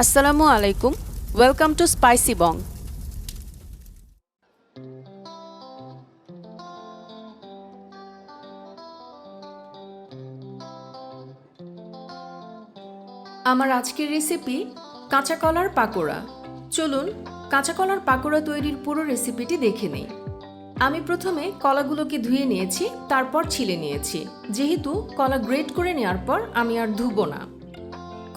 আসসালামু আলাইকুম, welcome to spicy বং। আমার আজকের রেসিপি কাঁচা কলার পাকোড়া। চলুন কাঁচা কলার পাকোড়া তৈরির পুরো রেসিপিটি দেখে নেই। আমি প্রথমে কলাগুলোকে ধুয়ে নিয়েছি, তারপর ছিলে নিয়েছি। যেহেতু কলা গ্রেট করে নেওয়ার পর আমি আর ধুবো না।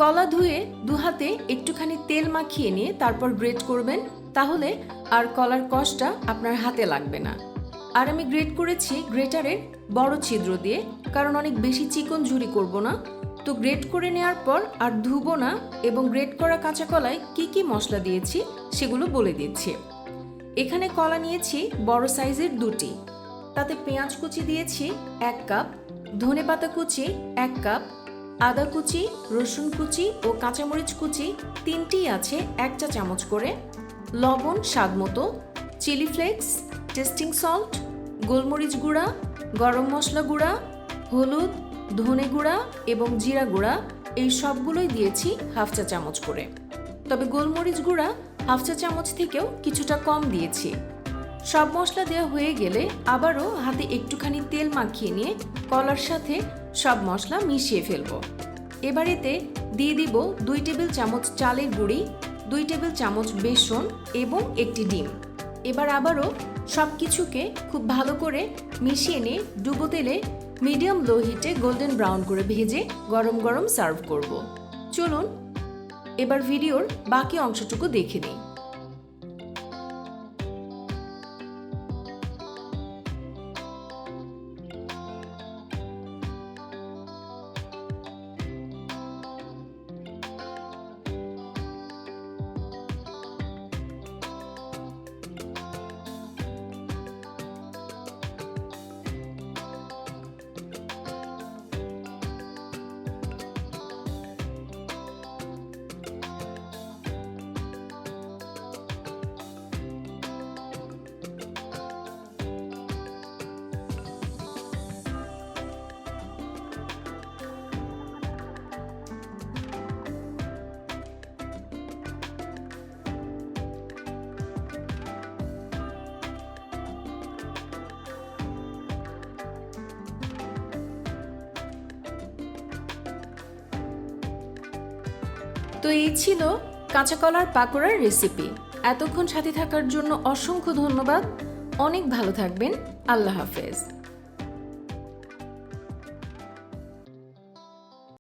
কলা ধুয়ে দু হাতে একটুখানি তেল মাখিয়ে নিয়ে তারপর গ্রেট করবেন, তাহলে আর কলার কষটা আপনার হাতে লাগবে না। আর আমি গ্রেট করেছি গ্রেটারের বড় ছিদ্র দিয়ে, কারণ অনেক বেশি চিকন ঝুরি করব না। তো গ্রেট করে নেওয়ার পর আর ধুবো না, এবং গ্রেট করা কাঁচা কলায় কি কি মশলা দিয়েছি সেগুলো বলে দিচ্ছি। এখানে কলা নিয়েছি বড় সাইজের দুটি, তাতে পেঁয়াজ কুচি দিয়েছি 1 কাপ, ধনেপাতা কুচি 1 কাপ, আদা কুচি, রসুন কুচি ও কাঁচামরিচ কুচি 3টিই আছে 1 চা চামচ করে, লবণ স্বাদমতো, চিলি ফ্লেক্স, টেস্টিং সল্ট, গোলমরিচ গুঁড়া, গরম মশলা গুঁড়া, হলুদ, ধনে গুঁড়া এবং জিরা গুঁড়া, এই সবগুলোই দিয়েছি 1/2 চা চামচ করে। তবে গোলমরিচ গুঁড়া 1/2 চা চামচ থেকেও কিছুটা কম দিয়েছি। সব মশলা দেওয়া হয়ে গেলে আবারও হাতে একটুখানি তেল মাখিয়ে নিয়ে কলার সাথে সব মশলা মিশিয়ে ফেলবো। এবার এতে দিয়ে দিব 2 টেবিল চামচ চালের গুঁড়ি, 2 টেবিল চামচ বেসন এবং 1টি ডিম। এবার আবারও সব কিছুকে খুব ভালো করে মিশিয়ে নিয়ে ডুবো তেলে মিডিয়াম লো হিটে গোল্ডেন ব্রাউন করে ভেজে গরম গরম সার্ভ করব। চলুন এবার ভিডিওর বাকি অংশটুকু দেখে নিই। তো এই ছিল কাঁচা কলার পাকোড়ার রেসিপি। এতক্ষণ সাথে থাকার জন্য অসংখ্য ধন্যবাদ। অনেক ভালো থাকবেন। আল্লাহ হাফেজ।